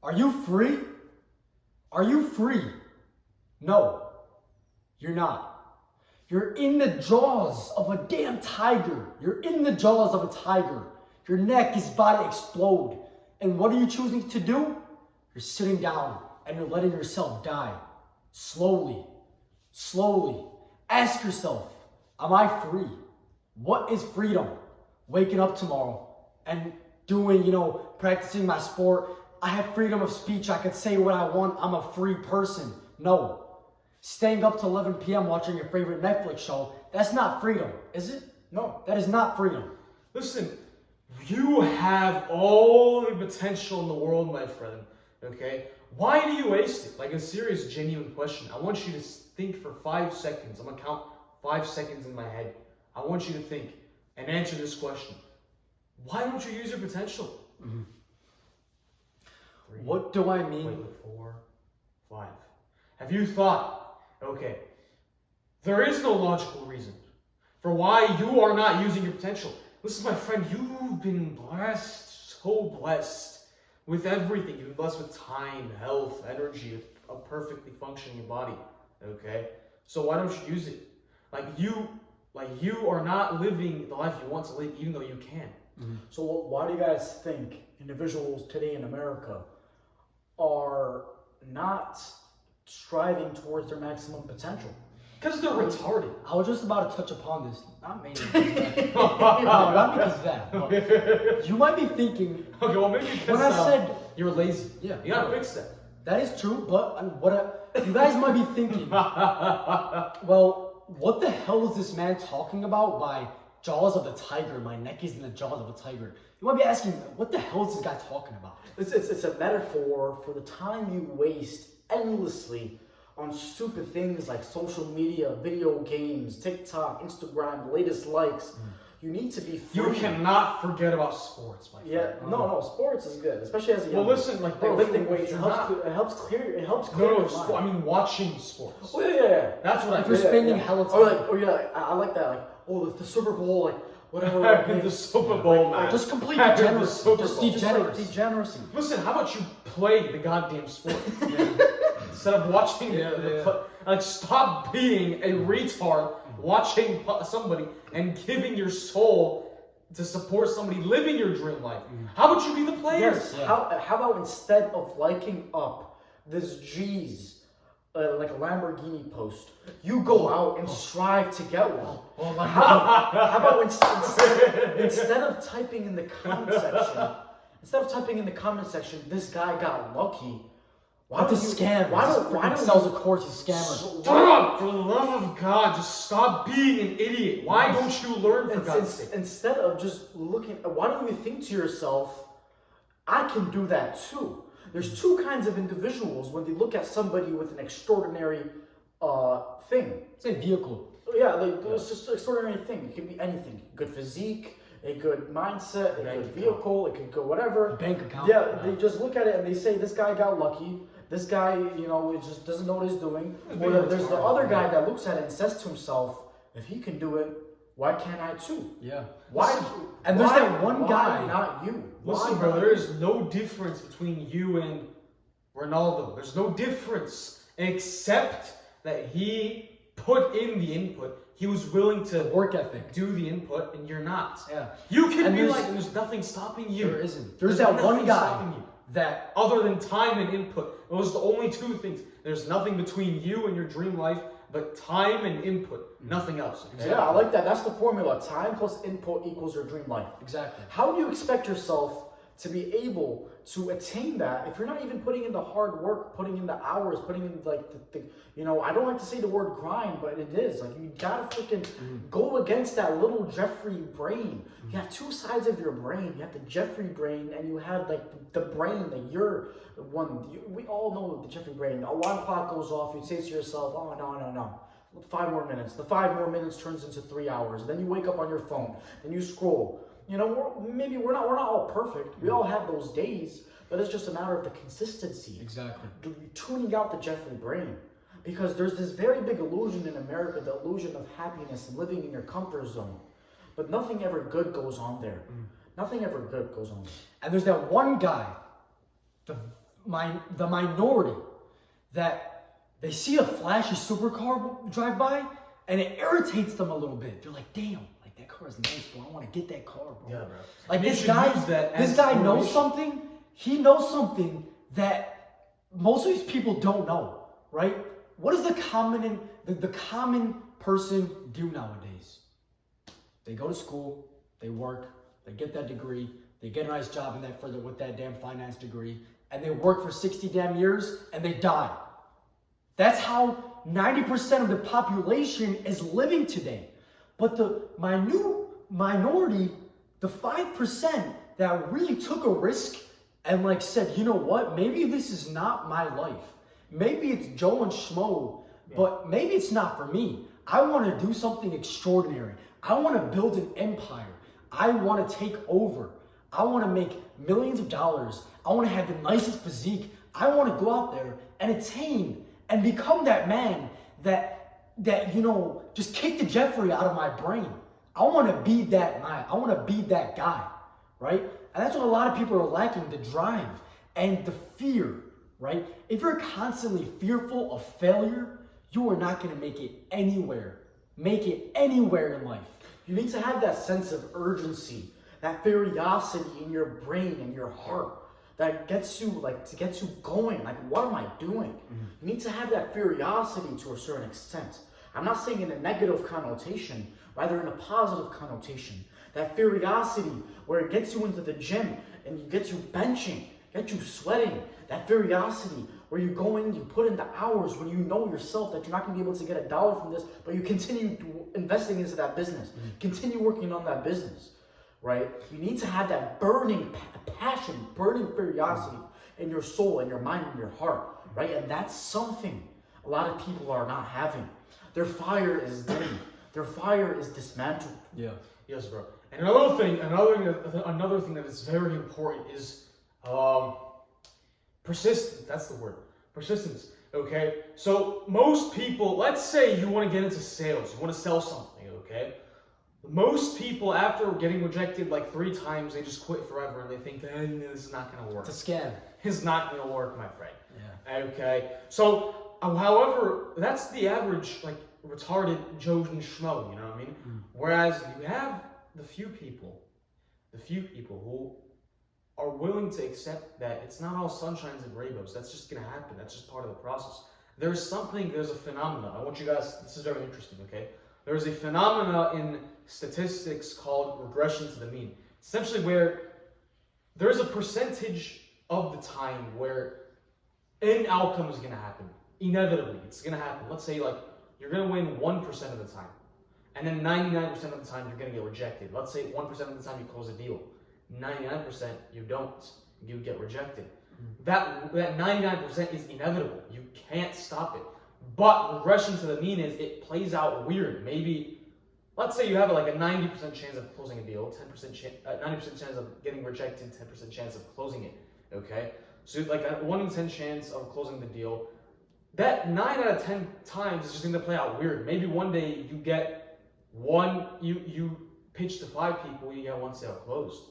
Are you free? Are you free? No, you're not. You're in the jaws of a damn tiger. You're in the jaws of a tiger. Your neck is about to explode. And what are you choosing to do? You're sitting down and you're letting yourself die. Slowly, slowly. Ask yourself, am I free? What is freedom? Waking up tomorrow and doing, practicing my sport. I have freedom of speech. I could say what I want. I'm a free person. No. Staying up till 11 p.m. watching your favorite Netflix show, that's not freedom, is it? No, that is not freedom. Listen, you have all the potential in the world, my friend, okay? Why do you waste it? Like a serious, genuine question. I want you to think for 5 seconds. I'm going to count 5 seconds in my head. I want you to think and answer this question. Why don't you use your potential? Mm-hmm. 3, what do I mean? 4, 5. Have you thought, okay, there is no logical reason for why you are not using your potential. Listen, my friend, you've been blessed, so blessed with everything. You've been blessed with time, health, energy, a perfectly functioning body, okay? So why don't you use it? You are not living the life you want to live, even though you can. Mm-hmm. So why do you guys think individuals today in America are not striving towards their maximum potential? Because they're retarded. I was just about to touch upon this. Not mainly because of that. No, not because of that. No. You might be thinking, Okay, well maybe because when I said, you're lazy. Yeah. You gotta fix that. that is true, but you guys might be thinking, well, what the hell is this man talking about by jaws of the tiger? My neck is in the jaws of a tiger. You might be asking, what the hell is this guy talking about? It's a metaphor for the time you waste endlessly on stupid things like social media, video games, TikTok, Instagram, the latest likes. You need to be free. You cannot forget about sports, my friend. Yeah, no, sports is good, especially as a young. Well, listen, like, bro, lifting weights, you're it helps clear your mind. I mean watching sports. Oh yeah. That's what I If you're think. spending hella time. I like that. Like, the Super Bowl, like whatever. Like, The Super Bowl, man. Just complete After the degeneracy. Super Just Bowl. degeneracy. Listen, how about you play the goddamn sport instead of watching Like, stop being a retard watching somebody and giving your soul to support somebody living your dream life. How about you be the player? Yes. Yeah. How about instead of liking up this G's like a Lamborghini post, you go out and strive to get one? How about instead of typing in the comment section, this guy got lucky. Why don't sells a course, he's a scammer. Stop! For the love of God, just stop being an idiot. Why don't you learn for God's sake? Instead of just looking, why don't you think to yourself, I can do that too? There's two kinds of individuals when they look at somebody with an extraordinary thing. Say vehicle. Yeah, it's just an extraordinary thing. It can be anything. Good physique, a good mindset, a good vehicle, it could go whatever. Bank account. Yeah, they just look at it and they say, this guy got lucky. This guy, it just doesn't know what he's doing. Or there's the other guy that looks at it and says to himself, if he can do it, why can't I too? Yeah. Why? And there's that one guy. Not you. Listen, bro, there is no difference between you and Ronaldo. There's no difference except that he put in the input. He was willing to work ethic, do the input, and you're not. Yeah. You can be like, there's nothing stopping you. There isn't. There's that one guy stopping you. That other than time and input, those are the only two things. There's nothing between you and your dream life but time and input, nothing else. Exactly. Yeah, I like that. That's the formula. Time plus input equals your dream life. Exactly. How do you expect yourself to be able to attain that if you're not even putting in the hard work, putting in the hours, putting in like I don't like to say the word grind, but it is like you gotta freaking go against that little Jeffrey brain. You have two sides of your brain. You have the Jeffrey brain and you have like the brain that you're one. We all know the Jeffrey brain. Alarm clock goes off. You say to yourself, oh no. 5 more minutes. The 5 more minutes turns into 3 hours. Then you wake up on your phone. Then you scroll. Maybe we're not all perfect. We all have those days, but it's just a matter of the consistency. Exactly. Tuning out the Jeffrey brain. Because there's this very big illusion in America, the illusion of happiness and living in your comfort zone. But nothing ever good goes on there. Nothing ever good goes on there. And there's that one guy, the minority that they see a flashy supercar drive by and it irritates them a little bit. They're like, damn, like that car is nice, bro. I want to get that car, bro. Yeah, bro. Like You this should guy, use that this as guy knows motivation. something. He knows something that most of these people don't know, right? What does the common person do nowadays? They go to school, they work, they get that degree, they get a nice job in that further with that damn finance degree, and they work for 60 damn years and they die. That's how 90% of the population is living today. But the minority, the 5% that really took a risk and like said, you know what, maybe this is not my life. Maybe it's Joe and Schmo, but maybe it's not for me. I want to do something extraordinary. I want to build an empire. I want to take over. I want to make millions of dollars. I want to have the nicest physique. I want to go out there and attain and become that man that you know, just kick the Jeffrey out of my brain. I want to be that man. I want to be that guy, right? And that's what a lot of people are lacking, the drive and the fear, right? If you're constantly fearful of failure, you are not going to make it anywhere. Make it anywhere in life. You need to have that sense of urgency, that curiosity in your brain and your heart that gets you going. Like, what am I doing? You need to have that curiosity to a certain extent. I'm not saying in a negative connotation, rather in a positive connotation. That curiosity where it gets you into the gym and it gets you benching, gets you sweating. That curiosity where you go in, you put in the hours when you know yourself that you're not going to be able to get $1 from this, but you continue investing into that business. Continue working on that business, right? You need to have that burning passion, burning curiosity in your soul, in your mind, in your heart, right? And that's something a lot of people are not having. Their fire is dim. Their fire is dismantled. Yeah. Yes, bro. And another thing that is very important is persistence. That's the word. Persistence. Okay. So most people, let's say you want to get into sales, you want to sell something. Okay. Most people, after getting rejected like 3 times, they just quit forever and they think that this is not going to work. It's a scam. It's not going to work, my friend. Yeah. Okay. So, however, that's the average like retarded Joe and Schmo. You know what I mean? Whereas you have the few people who are willing to accept that it's not all sunshines and rainbows. That's just going to happen. That's just part of the process. There's a phenomenon. I want you guys, this is very interesting, okay? There's a phenomena in statistics called regression to the mean. Essentially where there's a percentage of the time where an outcome is going to happen. Inevitably, it's going to happen. Let's say like you're going to win 1% of the time. And then 99% of the time you're going to get rejected. Let's say 1% of the time you close a deal. 99% you don't. You get rejected. That 99% is inevitable. You can't stop it. But regression to the mean is it plays out weird. Maybe, let's say you have like a 90% chance of closing a deal, 90% chance of getting rejected, 10% chance of closing it. Okay? So like a 1 in 10 chance of closing the deal. That 9 out of 10 times is just going to play out weird. Maybe one day you get you pitch to 5 people, you get 1 sale closed.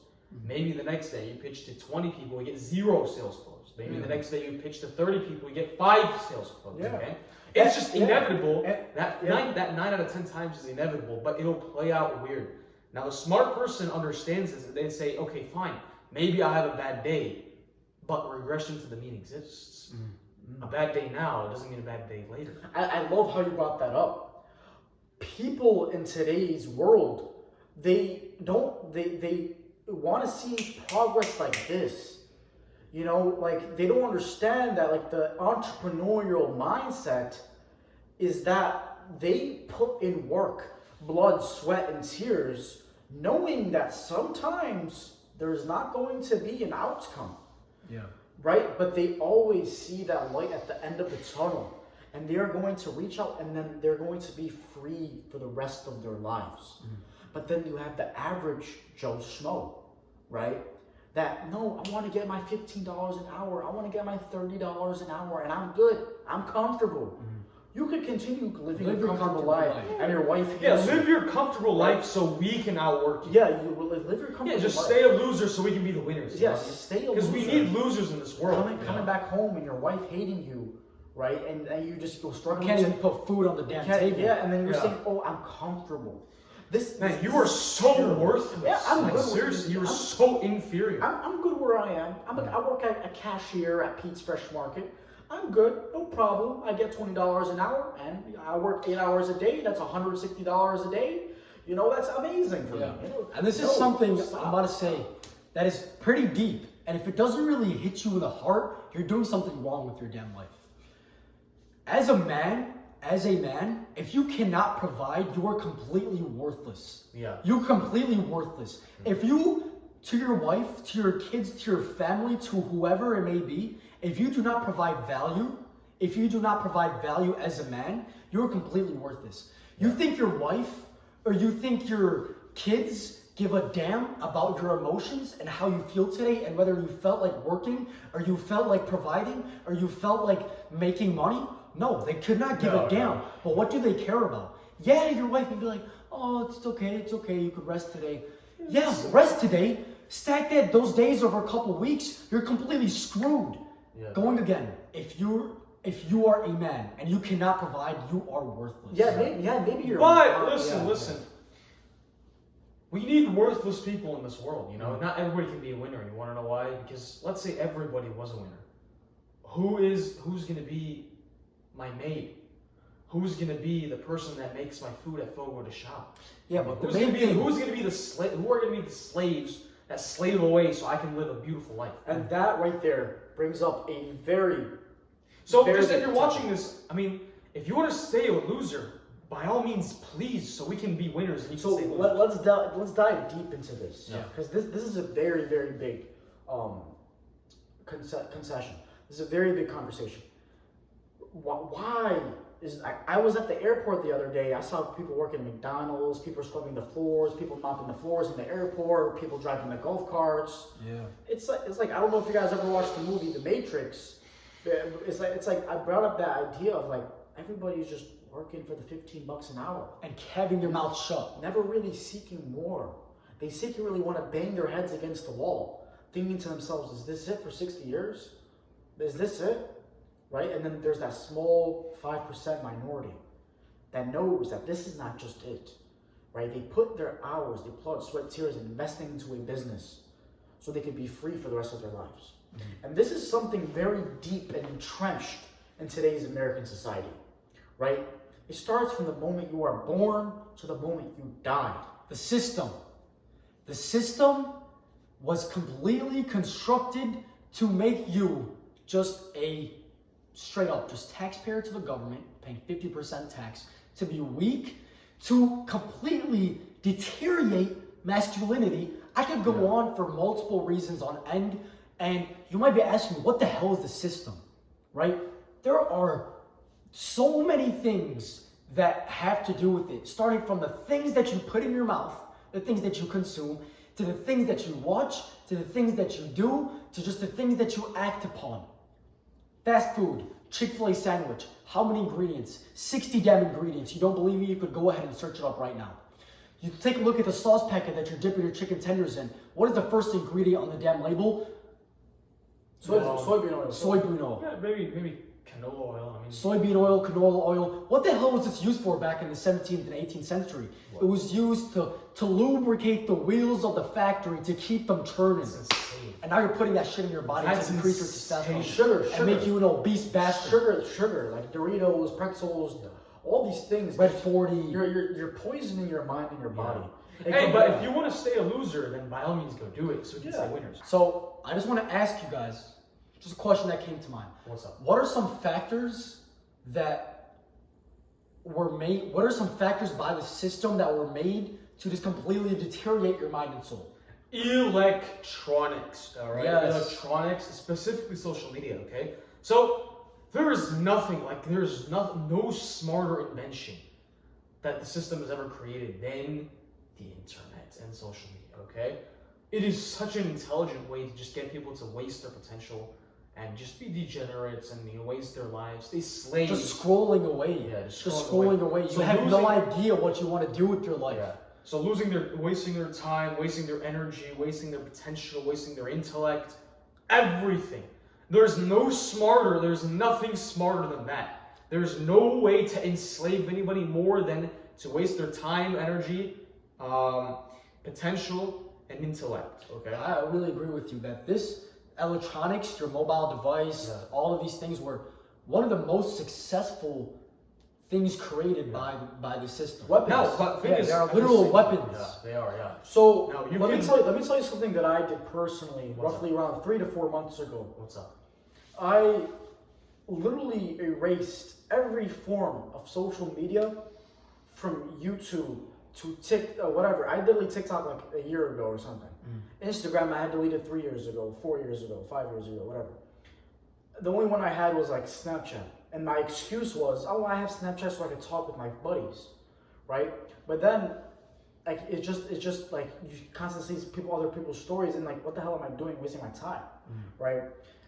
Maybe the next day you pitch to 20 people, you get 0 sales closed. Maybe the next day you pitch to 30 people, you get 5 sales closed. Yeah. Okay? It's just inevitable. That 9 out of 10 times is inevitable, but it'll play out weird. Now the smart person understands this and they say, okay, fine, maybe I have a bad day, but regression to the mean exists. A bad day now doesn't mean a bad day later. I love how you brought that up. People in today's world, they want to see progress like this. You know, like they don't understand that like the entrepreneurial mindset is that they put in work, blood, sweat, and tears, knowing that sometimes there's not going to be an outcome. Yeah. Right? But they always see that light at the end of the tunnel. And they are going to reach out and then they're going to be free for the rest of their lives. But then you have the average Joe Schmo, right? That, no, I want to get my $15 an hour. I want to get my $30 an hour and I'm good. I'm comfortable. You could continue living Live a your comfortable comfortable life, life. and your wife Yeah, hates you. live your comfortable life so we can outwork you. Yeah, you will live your comfortable Yeah, just life. stay a loser so we can be the winners. Yes, stay a Because loser. we need losers in this world. Coming back home and your wife hating you, right? And you just go You struggling. can't to- even put food on the damn can't- table. Yeah, and then you're Yeah. saying, "Oh, I'm comfortable." Man, you are so worthless. Yeah, I'm like, good. seriously, you are so inferior. I'm good where I am. I work at a cashier at Pete's Fresh Market. I'm good, no problem. I get $20 an hour, and I work 8 hours a day. That's $160 a day. You know, that's amazing for Yeah. me. You know, And this is no, something stop. I'm about to say that is pretty deep. And if it doesn't really hit you in the heart, you're doing something wrong with your damn life. As a man, if you cannot provide, you are completely worthless. Yeah. You're completely worthless. If you, to your wife, to your kids, to your family, to whoever it may be, if you do not provide value, as a man, you're completely worthless. You think your wife or you think your kids give a damn about your emotions and how you feel today and whether you felt like working or you felt like providing or you felt like making money? No, they could not give a damn. But what do they care about? Yeah, your wife would be like, oh, it's okay, you could rest today. Yeah, rest today. Stack those days over a couple of weeks, you're completely screwed. Yeah. Going again, if you are a man and you cannot provide, you are worthless. Maybe you're. But listen. We need worthless people in this world, you know? Not everybody can be a winner. You want to know why? Because let's say everybody was a winner. Who's going to be my mate? Who's going to be the person that makes my food at Fogo de Shop? Yeah, but who's going to be who are going to be the slaves that slave away so I can live a beautiful life? And that right there brings up a very. So very just if big you're topic. watching this, I mean, if you want to stay a loser, by all means, please, so we can be winners and you So can stay losers. let's dive deep into this. Yeah. Because this is a very, very big concession. This is a very big conversation. Why is I was at the airport the other day. I saw people working at McDonald's, people scrubbing the floors, people mopping the floors in the airport, people driving the golf carts. Yeah. It's like I don't know if you guys ever watched the movie The Matrix. It's like I brought up that idea of like everybody's just working for the $15 an hour. And having your mouth shut. Never really seeking more. They secretly want to bang their heads against the wall, thinking to themselves, is this it for 60 years? Is this it? Right? And then there's that small 5% minority that knows that this is not just it. Right? They put their hours, they blood, sweat, tears, and investing into a business so they could be free for the rest of their lives. And this is something very deep and entrenched in today's American society. Right? It starts from the moment you are born to the moment you die. The system was completely constructed to make you just a straight up just taxpayer to the government, paying 50% tax, to be weak, to completely deteriorate masculinity. I could go on for multiple reasons on end, and you might be asking, what the hell is the system, right? There are so many things that have to do with it, starting from the things that you put in your mouth, the things that you consume, to the things that you watch, to the things that you do, to just the things that you act upon. Fast food, Chick-fil-A sandwich, how many ingredients? 60 damn ingredients. You don't believe me? You could go ahead and search it up right now. You take a look at the sauce packet that you're dipping your chicken tenders in. What is the first ingredient on the damn label? Soybean oil. Soybean oil. Yeah, maybe canola oil. I mean, Soybean oil, canola oil. What the hell was this used for back in the 17th and 18th century? What? It was used to lubricate the wheels of the factory to keep them turning. that's insane. And now you're putting that shit in your body That's to increase your insane. testosterone. Sugar. And make you an obese bastard. Sugar, like Doritos, pretzels, all these things. Red 40. You're poisoning your mind and your body. Hey, but if you want to stay a loser, then by all means go do it so you can stay winners. So I just want to ask you guys, just a question that came to mind. What's up? What are some factors that were made? What are some factors by the system that were made to just completely deteriorate your mind and soul? Electronics, all right? Yes. Electronics, specifically social media, okay? So there is nothing no smarter invention that the system has ever created than the internet and social media, okay? It is such an intelligent way to just get people to waste their potential and just be degenerates and waste their lives. They slaves. Just scrolling away. Yeah, just scrolling away. You have no idea what you want to do with your life. Yeah. So wasting their time, wasting their energy, wasting their potential, wasting their intellect, everything. There's nothing smarter than that. There's no way to enslave anybody more than to waste their time, energy, potential, and intellect. Okay. I really agree with you that this electronics, your mobile device, all of these things were one of the most successful things created by the system. Weapons. No, but they are literal weapons. Yeah, they are. Yeah. So Now, let me tell you something that I did personally, roughly around 3 to 4 months ago. What's up? I literally erased every form of social media from YouTube to whatever. I deleted TikTok like a year ago or something. Instagram I had deleted 3 years ago, 4 years ago, 5 years ago, whatever. The only one I had was like Snapchat. And my excuse was, oh, I have Snapchat so I can talk with my buddies, right? But then, like, it's just like you constantly see other people's stories, and like, what the hell am I doing, wasting my time, right?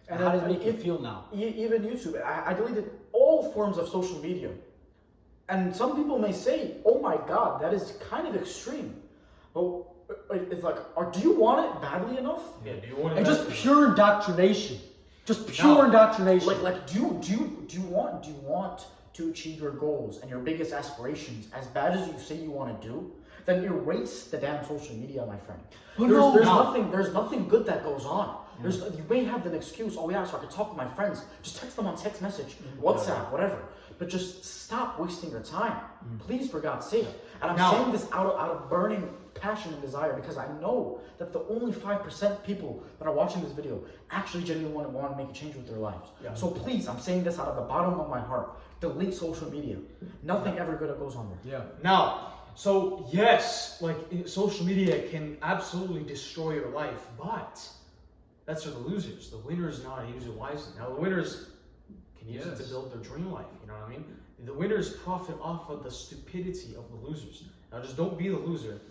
And how does it make you feel now? Even YouTube, I deleted all forms of social media, and some people may say, oh my God, that is kind of extreme, but it's like, do you want it badly enough? Yeah. Do you want it? And just pure indoctrination. Just pure indoctrination. Like, do you want to achieve your goals and your biggest aspirations as bad as you say you want to do? Then erase the damn social media, my friend. There's nothing good that goes on. You may have an excuse. Oh yeah, so I can talk with my friends. Just text them on text message, WhatsApp, whatever. But just stop wasting your time, please, for God's sake. And I'm saying this out of burning passion and desire, because I know that the only 5% people that are watching this video actually genuinely want to make a change with their lives. So please, I'm saying this out of the bottom of my heart, delete social media. Nothing ever good goes on there. Now, so yes, like social media can absolutely destroy your life, but that's for the losers. The winners know how to use it wisely. Now the winners can use it to build their dream life, you know what I mean? The winners profit off of the stupidity of the losers. Now just don't be the loser.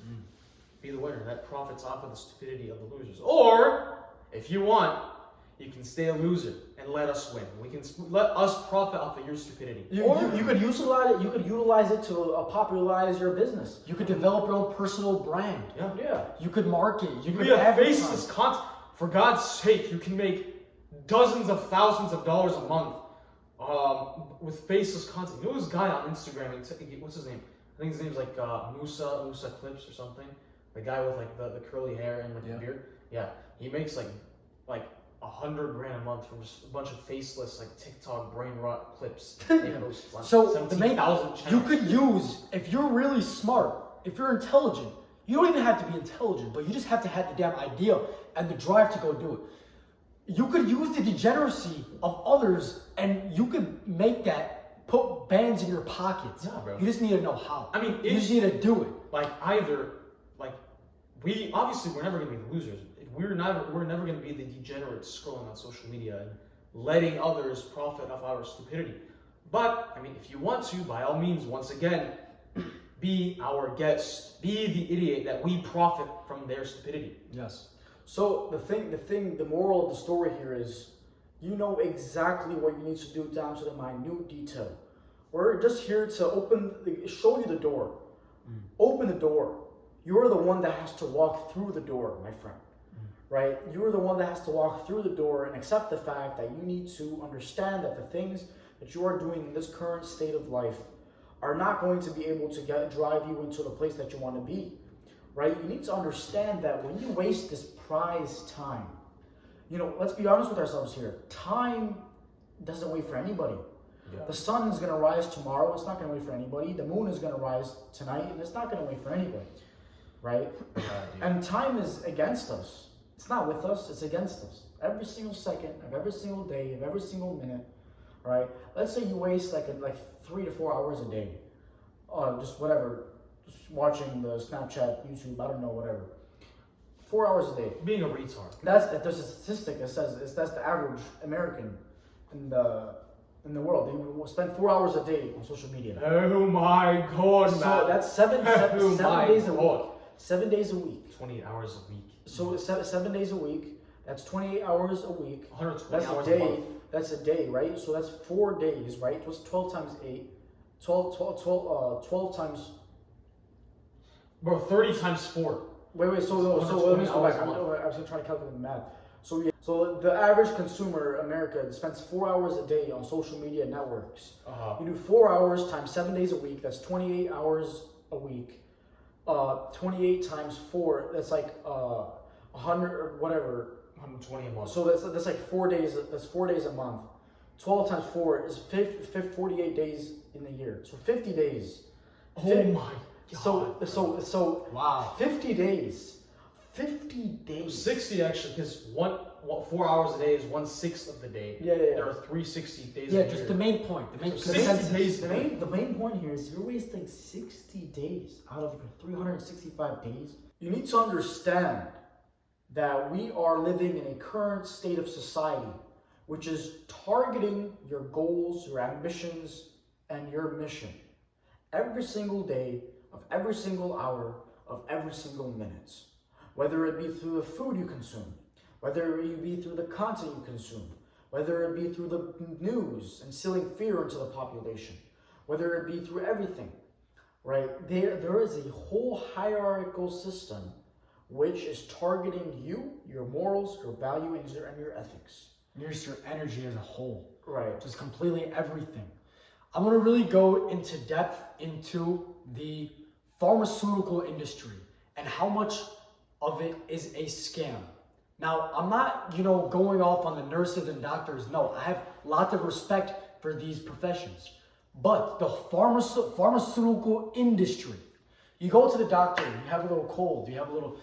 Be the winner. That profits off of the stupidity of the losers. Or, if you want, you can stay a loser and let us win. We can let us profit off of your stupidity. You could utilize it. You could utilize it to popularize your business. You could develop your own personal brand. Yeah. You could market. You could have faceless content. For God's sake, you can make dozens of thousands of dollars a month with faceless content. You know this guy on Instagram? What's his name? I think his name's like Musa Clips or something. The guy with like the curly hair and like the beard. Yeah, he makes like $100 grand a month from just a bunch of faceless like TikTok brain rot clips. So the main you could use, if you're really smart, if you're intelligent, you don't even have to be intelligent, but you just have to have the damn idea and the drive to go do it. You could use the degeneracy of others, and you could make that put bands in your pockets. Yeah, bro. You just need to know how. I mean, you just need to do it. We're never going to be the losers. We're never going to be the degenerates scrolling on social media and letting others profit off our stupidity. But, I mean, if you want to, by all means, once again, be our guest. Be the idiot that we profit from their stupidity. Yes. So the moral of the story here is, you know exactly what you need to do down to the minute detail. We're just here to show you the door. Open the door. You're the one that has to walk through the door, my friend. Right? You're the one that has to walk through the door and accept the fact that you need to understand that the things that you are doing in this current state of life are not going to be able to drive you into the place that you want to be. Right? You need to understand that when you waste this prized time, let's be honest with ourselves here. Time doesn't wait for anybody. Yeah. The sun is going to rise tomorrow. It's not going to wait for anybody. The moon is going to rise tonight, and it's not going to wait for anybody. Right? And time is against us. It's not with us. It's against us. Every single second of every single day of every single minute. Right? Let's say you waste like 3 to 4 hours a day. Just watching the Snapchat, YouTube, I don't know, whatever. 4 hours a day. Being a retard. There's a statistic that says that's the average American in the world. They will spend 4 hours a day on social media. Oh my God, man. So that's seven days a week. 7 days a week. 28 hours a week. So 7 days a week. That's 28 hours a week. 120 That's a hours a day. month. That's a day, right? So that's 4 days, right? What's 12 times 8? 12 times. Bro, 30 times 4. Wait. So let me just go back. I was trying to calculate the math. So the average consumer in America spends 4 hours a day on social media networks. You do 4 hours times 7 days a week. That's 28 hours a week. 28 times 4. That's like 100 or whatever. 120 a month. So that's like 4 days. That's 4 days a month. 12 times 4 is 48 days in a year. So 50 days. Oh my God. So Wow. 50 days. 50 days. 60 actually, because 4 hours a day is 1/6 of the day. Yeah. There are 360 days. Yeah, a just year. the main point. The main So 60 consensus. days. The main point here is you're wasting 60 days out of your 365 days. You need to understand that we are living in a current state of society which is targeting your goals, your ambitions, and your mission every single day of every single hour of every single minute. Whether it be through the food you consume, whether it be through the content you consume, whether it be through the news instilling fear into the population, whether it be through everything, right? There is a whole hierarchical system which is targeting you, your morals, your values, and your ethics. Just your energy as a whole. Right. Just completely everything. I'm going to really go into depth into the pharmaceutical industry and how much of it is a scam. Now, I'm not, going off on the nurses and doctors. No, I have lots of respect for these professions. But the pharmaceutical industry, you go to the doctor, you have a little cold, you have a little,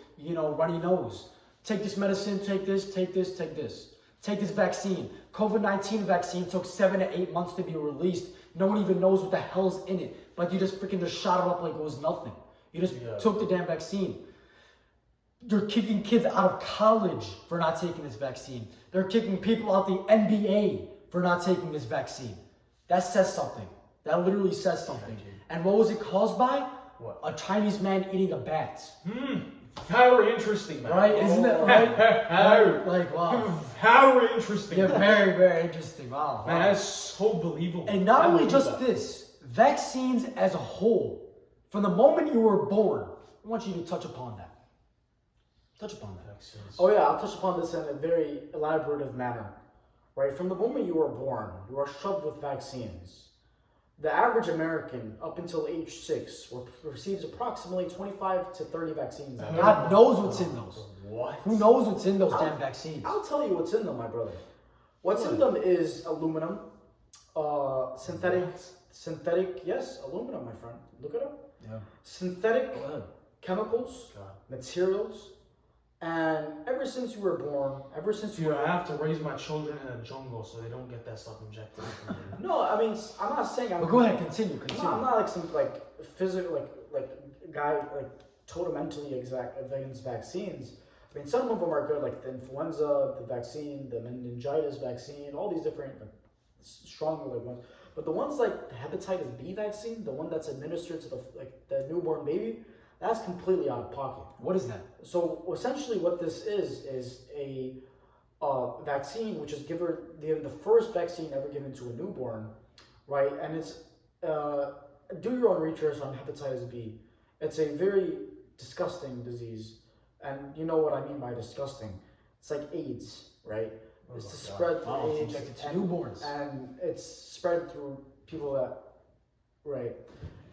runny nose. Take this medicine, take this, take this, take this. Take this vaccine. COVID-19 vaccine took 7 to 8 months to be released. No one even knows what the hell's in it. But you just shot it up like it was nothing. You just took the damn vaccine. You're kicking kids out of college for not taking this vaccine. They're kicking people out the NBA for not taking this vaccine. That says something. That literally says something. And what was it caused by? What? A Chinese man eating a bat. Very interesting, man. Right? Isn't it right? Like, wow. Very interesting. Yeah, very, very interesting. Wow. Man, that's so believable. And not I only believe just that. this, vaccines as a whole, from the moment you were born, I want you to touch upon that. Touch upon that. Vaccines. Oh yeah, I'll touch upon this in a very elaborative manner. Right? From the moment you were born, you are shoved with vaccines. The average American, up until age 6, receives approximately 25 to 30 vaccines. God knows what's in those. What? Who knows what's in those damn vaccines? I'll tell you what's in them, my brother. What's in them is aluminum, synthetic, yes, aluminum, my friend. Look it up. Yeah. Synthetic Go ahead. chemicals, materials, and ever since you were born, ever since you Dude, were... I have to raise my children in a jungle so they don't get that stuff injected into them. No, I mean, I'm not saying I'm... But go ahead, continue. I'm not like some physical guy mentally against vaccines. I mean, some of them are good, like the influenza, the vaccine, the meningitis vaccine, all these different stronger ones. But the ones like the hepatitis B vaccine, the one that's administered to the newborn baby, that's completely out of pocket. What is that? So essentially, what this is a vaccine which is the first vaccine ever given to a newborn, right? And it's do your own research on hepatitis B. It's a very disgusting disease, and you know what I mean by disgusting. It's like AIDS, right? It's to spread through AIDS, injected to newborns, and it's spread through people that, right?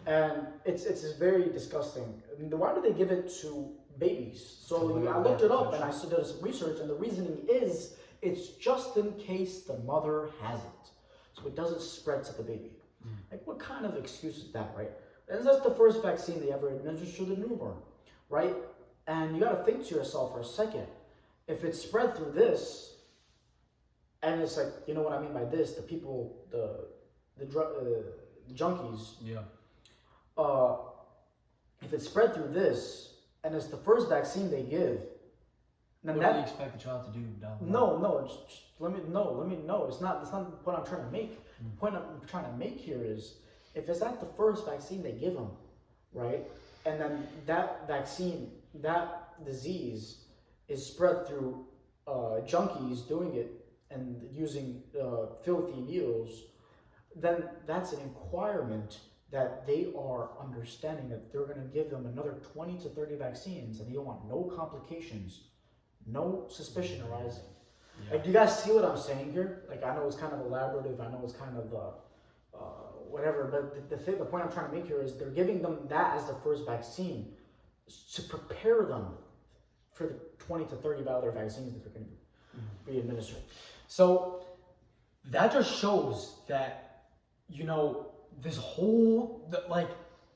And it's very disgusting. I mean, why do they give it to babies? So I looked it up and I did some research, and the reasoning is it's just in case the mother has it, so it doesn't spread to the baby. Like, what kind of excuse is that, right? And that's the first vaccine they ever administered to the newborn, right? And you got to think to yourself for a second, if it's spread through this, and it's like, you know what I mean by this, the people, the junkies, if it's spread through this, and it's the first vaccine they give, then what do you expect the child to do down the line? let me know. It's not the point I'm trying to make. The point I'm trying to make here is, if it's not the first vaccine they give them, right, and then that vaccine, that disease is spread through junkies doing it and using filthy needles, then that's an inquirement that they are understanding that they're going to give them another 20 to 30 vaccines and they don't want no complications, no suspicion arising. Yeah. Like, do you guys see what I'm saying here? Like, I know it's kind of elaborative, I know it's kind of whatever, but the point I'm trying to make here is they're giving them that as the first vaccine to prepare them for the 20 to 30 other vaccines that they're going to be administered. So that just shows that, this whole, like,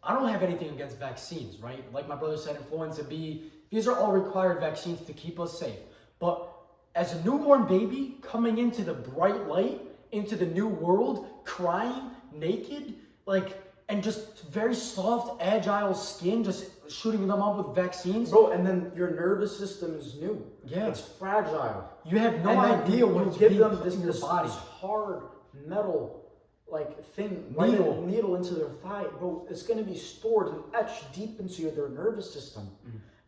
I don't have anything against vaccines, right? Like my brother said, influenza B, these are all required vaccines to keep us safe. But as a newborn baby coming into the bright light, into the new world, crying, naked, and just very soft, agile skin, just shooting them up with vaccines. Bro, and then your nervous system is new. Yeah. It's fragile. You have no And idea what you it's give being them put in your this body. hard metal thing, needle into their thigh, bro. It's going to be stored and etched deep into their nervous system,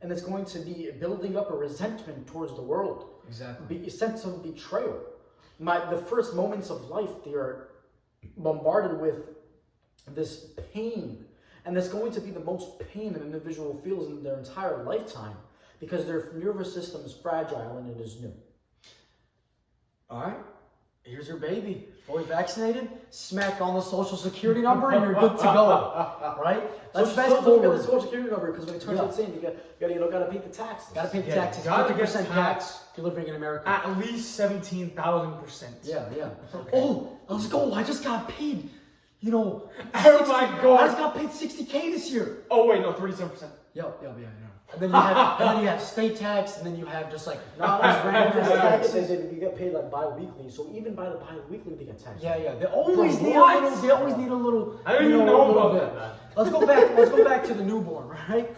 and it's going to be building up a resentment towards the world. Exactly. A sense of betrayal. The first moments of life, they are bombarded with this pain, and it's going to be the most pain an individual feels in their entire lifetime because their nervous system is fragile and it is new. All right, here's your baby, fully vaccinated. Smack on the social security number, and you're good to go. Right? Let's fast Don't forget forward. the social security number because when it turns 18, you gotta pay the taxes. Gotta pay the Yeah, taxes. gotta 50% get tax taxed. if you're living in America. At least 17,000%. Yeah. Okay. Oh, let's go. I just got paid. Oh my God. I just got paid $60K this year. Oh wait, no, 37%. Yeah. And then you have state tax, and then you have just like No, that's random taxes. You get paid bi-weekly, so even by the bi-weekly they get taxed. Yeah. They always need a What? little. They always need a little. I didn't even know a little about bit. that. Let's go back to the newborn, right?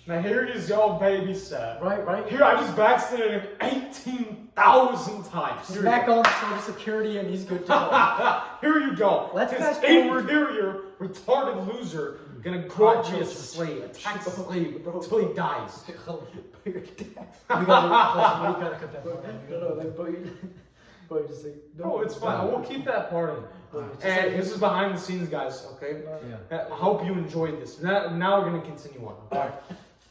Now here is your baby set. Right. Here I just vaccinated him 18,000 times. Here Smack you go. on social security, and he's good to go. Here you go. Let's This fast forward. inferior, retarded loser gonna grow up to be a slave, a tax slave until he dies. we gotta cut that part. But just like, No, it's fine. We'll keep that part in. Just And like- this is behind the scenes, guys. Okay. Yeah. I hope you enjoyed this. Now we're gonna continue on. All right.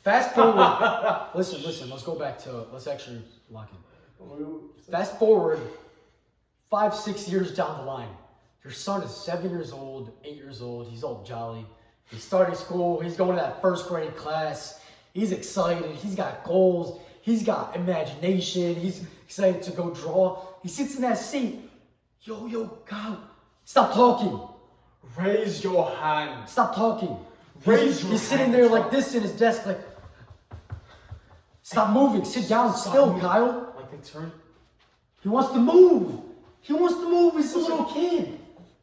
Fast forward. Listen. Let's actually lock in. Fast forward 5-6 years down the line. Your son is 7 years old, 8 years old. He's all jolly. He's starting school. He's going to that first grade class. He's excited. He's got goals. He's got imagination. He's excited to go draw. He sits in that seat. Yo, God. Stop talking. Raise your hand. Stop talking. Raise your He's sitting hand. there like this in his desk, like, stop moving. Sit down still, moving. Kyle. Like they turn. He wants to move. He's a little kid.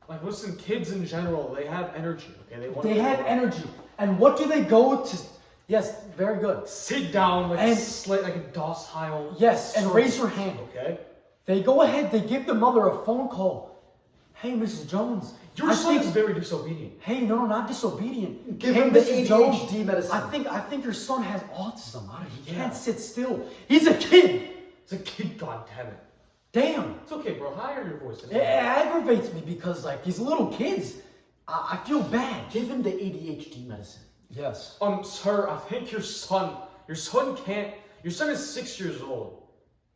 Like listen, kids in general, they have energy. Okay, They have energy. And what do they go to? Yes, very good. Sit down like And- like a docile. Yes, and servant, raise your hand. Okay. They go ahead, they give the mother a phone call. Hey, Mrs. Jones. Your I son think- is very disobedient. Hey, no, not disobedient. Give Hey, him the Mrs. Jones, ADHD medicine. I think your son has autism. He Yeah. can't sit still. He's a kid. It's a kid, goddammit. Damn. It's okay, bro. Higher your voice. It aggravates me because these little kids, I feel bad. give him the ADHD medicine. Yes. Sir, I think your son can't. Your son is 6 years old,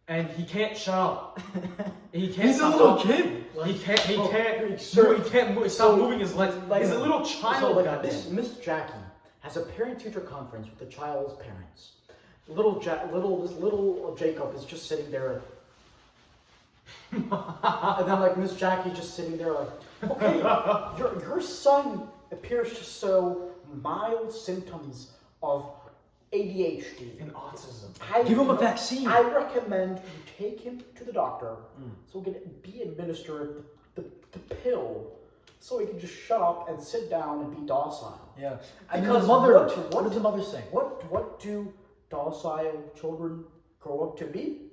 and he can't shut up. He can't. He's a stop little talking. kid. He can't. sir, He can't move. Stop moving his legs. He's a little child. goddamn. Miss Jackie has a parent-teacher conference with the child's parents. Little Jacob is just sitting there, and then Miss Jackie just sitting there okay, your son appears to show mild symptoms of ADHD. And autism. Give him a vaccine. I recommend you take him to the doctor so he can be administered the pill so he can just shut up and sit down and be docile. Yeah. And Because the mother, what- what does the mother say? What do docile children grow up to be?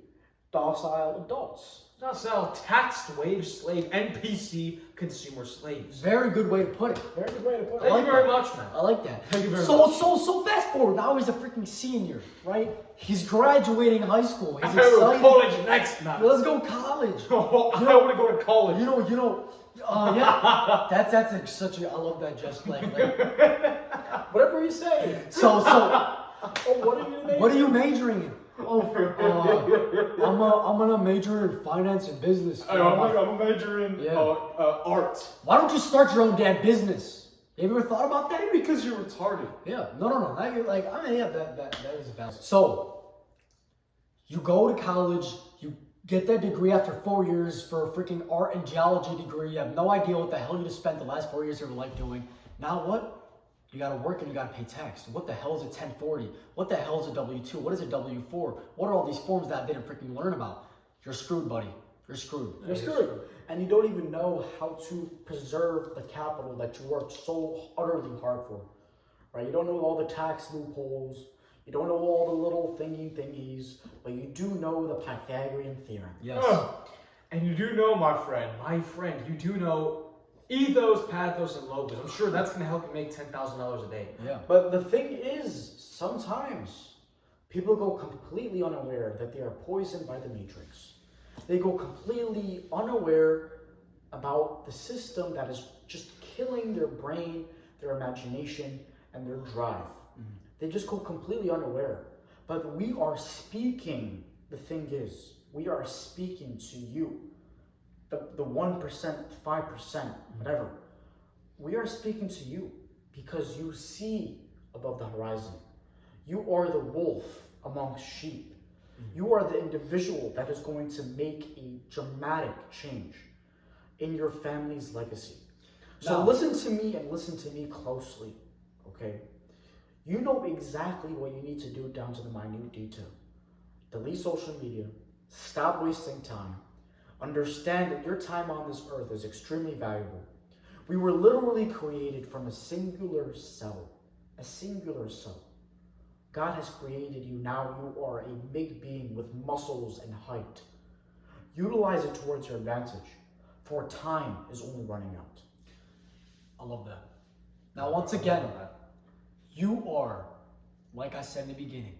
Docile adults. Not sell taxed wage slave NPC consumer slaves. Very good way to put it. Very good way to put it. Thank you very much, man. I like that. Thank you very so, much. So fast forward. Now he's a freaking senior, right? He's graduating high school. He's I go to excited. college next, man. Let's go college. Oh, I want to go to college. Yeah. That's such a. I love that. Just like Whatever you say. so. Oh, what are you majoring in? Oh, I'm gonna major in finance and business. I'm a major in art. Why don't you start your own damn business? Have you ever thought about that? Because you're retarded. Yeah. No. Now you're like, I mean, yeah, that is valid. So, you go to college, you get that degree after 4 years for a freaking art and geology degree. You have no idea what the hell you just spent the last 4 years of your life doing. Now what? You gotta work and you gotta pay tax. What the hell is a 1040? What the hell is a W-2? What is a W-4? What are all these forms that I didn't freaking learn about? You're screwed, buddy. You're screwed. You're screwed. And you don't even know how to preserve the capital that you worked so utterly hard for. Right? You don't know all the tax loopholes. You don't know all the little thingies, but you do know the Pythagorean theorem. Yes. And you do know, my friend, you do know ethos, pathos, and logos. I'm sure that's going to help you make $10,000 a day. Yeah. But the thing is, sometimes people go completely unaware that they are poisoned by the matrix. They go completely unaware about the system that is just killing their brain, their imagination, and their drive. Mm-hmm. They just go completely unaware. But we are speaking, the thing is, we are speaking to you. The 1%, 5%, whatever. We are speaking to you because you see above the horizon. You are the wolf amongst sheep. You are the individual that is going to make a dramatic change in your family's legacy. So listen to me and listen to me closely, okay? You know exactly what you need to do down to the minute detail. Delete social media. Stop wasting time. Understand that your time on this earth is extremely valuable. We were literally created from a singular cell. A singular cell. God has created you. Now you are a big being with muscles and height. Utilize it towards your advantage, for time is only running out. I love that. Now, once again, you are, like I said in the beginning,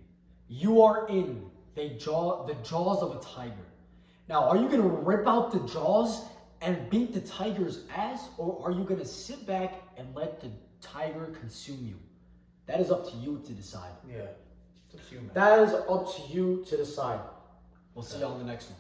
you are in the jaws of a tiger. Now, are you going to rip out the jaws and beat the tiger's ass, or are you going to sit back and let the tiger consume you? That is up to you to decide. Yeah, it's up to you, man. That is up to you to decide. We'll see you on the next one.